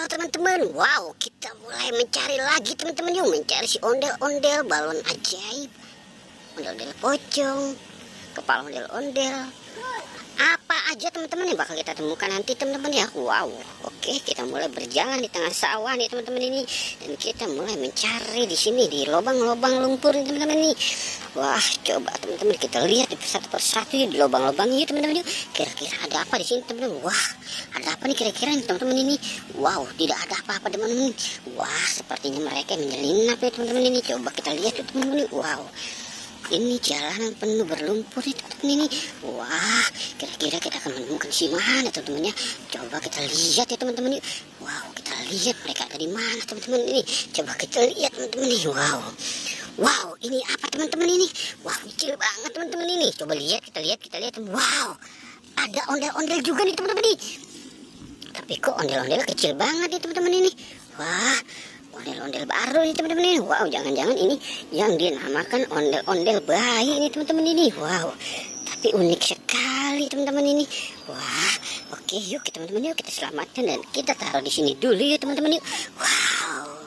teman-teman. Wow, kita mulai mencari lagi teman-teman. Yuk mencari si ondel-ondel, balon ajaib, ondel-ondel pocong, kepala ondel-ondel. Apa aja teman-teman yang bakal kita temukan nanti teman-teman ya. Wow, oke, kita mulai berjalan di tengah sawah nih teman-teman ini, dan kita mulai mencari di sini di lubang-lubang lumpur nih teman-teman ini. Wah, coba teman-teman kita lihat di satu persatu di lubang-lubang ini teman-teman. Kira-kira ada apa di sini teman-teman? Wah, ada apa nih kira-kira nih teman-teman ini? Wow, tidak ada apa-apa teman-teman. Wah, sepertinya mereka menyelinap ya teman-teman ini. Coba kita lihat teman-teman ini. Wow, ini jalanan penuh berlumpur ya teman-teman ini. Wah, kira-kira kita akan menemukan si mana teman-teman ya. Coba kita lihat ya teman-teman ini. Wow, kita lihat mereka ada di mana teman-teman ini. Coba kita lihat teman-teman ini. Wow, wow, ini apa teman-teman ini? Wow, kecil banget teman-teman ini. Coba lihat, kita lihat. Wow, ada ondel-ondel juga nih teman-teman ini. Tapi kok ondel-ondel kecil banget nih teman-teman ini. Wah, ondel-ondel baru nih teman-teman ini. Wow, jangan-jangan ini yang dinamakan ondel-ondel bayi nih teman-teman ini. Wow, tapi unik sekali teman-teman ini. Wah, oke, yuk teman-teman, yuk kita selamatkan dan kita taruh di sini dulu ya teman-teman yuk. Wow,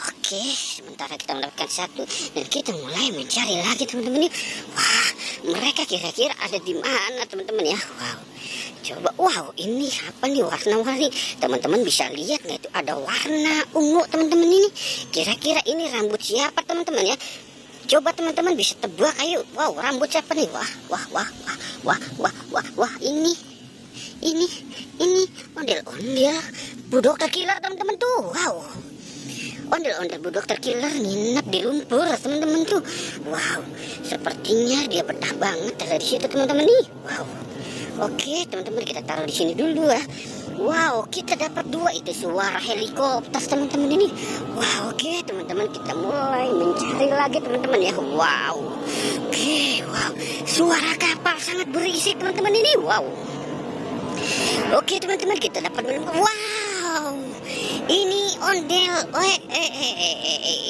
oke, sementara kita mendapatkan satu dan kita mulai mencari lagi teman-teman yuk. Wah, mereka kira-kira ada di mana teman-teman ya. Wow, coba, wow, ini apa nih warna-warni teman-teman, bisa lihat nggak itu ada warna ungu teman-teman ini. Kira-kira ini rambut siapa teman-teman ya? Coba teman-teman bisa tebak, ayo. Wow, rambut siapa nih? Wah, ini ondel-ondel Bu Dokter Killer teman-teman tuh. Wow, ondel-ondel Bu Dokter Killer nginep di lumpur teman-teman tuh. Wow, sepertinya dia betah banget ada di situ teman-teman nih. Wow, oke teman-teman, kita taruh di sini dulu ya. Wow, kita dapat dua, itu suara helikopter teman-teman ini. Wow, oke teman-teman, kita mulai mencari lagi teman-teman ya. Wow, oke, wow, suara kapal sangat berisik teman-teman ini. Wow, oke teman-teman, kita dapat menemukan. Wow, ini ondel,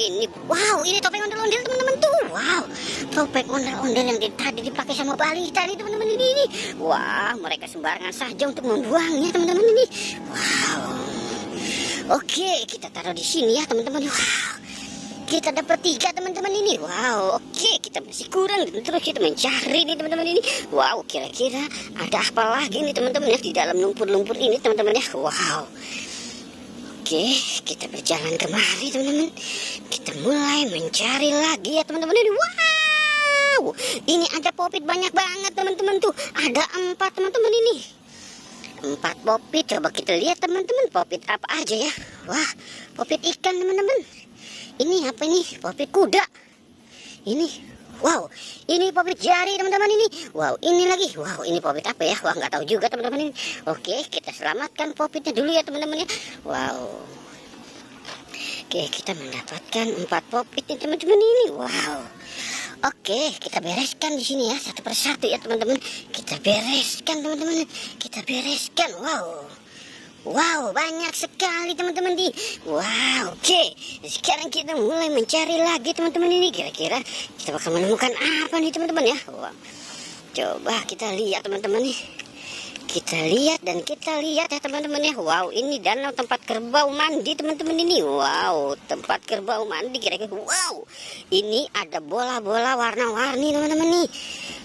ini, wow, ini topeng ondel-ondel teman-teman tuh. Wow, topeng ondel-ondel yang tadi dipakai sama Bali tadi teman-teman ini. Wah, mereka sembarangan saja untuk membuangnya teman-teman ini. Wow, oke, kita taruh di sini ya teman-teman. Wow, kita dapat 3 teman-teman ini. Wow, oke, kita masih kurang dan terus kita mencari nih teman-teman ini. Wow, kira-kira ada apa lagi nih teman-teman ya di dalam lumpur-lumpur ini teman-teman ya. Wow, oke, kita berjalan kemari teman-teman. Kita mulai mencari lagi ya teman-teman ini. Wow, ini ada popit banyak banget teman-teman tuh. Ada 4 teman-teman ini. 4 popit. Coba kita lihat teman-teman, popit apa aja ya. Wah, popit ikan teman-teman. Ini apa ini? Popit kuda. Ini, wow, ini popit jari teman-teman ini. Wow, ini lagi. Wow, ini popit apa ya? Wah, nggak tahu juga teman-teman ini. Oke, kita selamatkan popitnya dulu ya teman-teman ya. Wow, oke, kita mendapatkan 4 popit nih teman-teman ini. Wow, oke, kita bereskan di sini ya satu persatu ya teman-teman. Kita bereskan teman-teman. Kita bereskan. Wow, banyak sekali teman-teman di. Wow, oke. Sekarang kita mulai mencari lagi teman-teman ini. Kira-kira kita bakal menemukan apa nih teman-teman ya. Wow, coba kita lihat teman-teman nih. Kita lihat dan kita lihat ya teman-teman ya. Wow, ini danau tempat kerbau mandi teman-teman ini. Wow, tempat kerbau mandi kira-kira. Wow, ini ada bola-bola warna-warni teman-teman nih.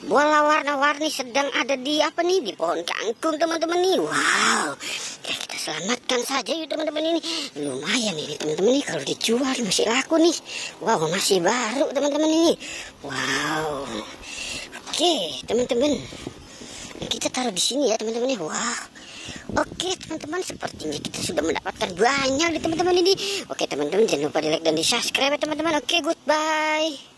Bola warna-warni sedang ada di apa nih? Di pohon kangkung teman-teman nih. Wow, ya, kita selamatkan saja yuk teman-teman ini. Lumayan ini teman-teman nih, kalau dijual masih laku nih. Wow, masih baru teman-teman ini. Wow, oke teman-teman, kita taruh di sini ya teman-teman ya. Wah, oke teman-teman, sepertinya kita sudah mendapatkan banyak nih teman-teman ini. Oke teman-teman, jangan lupa di like dan di subscribe ya teman-teman. Oke, goodbye.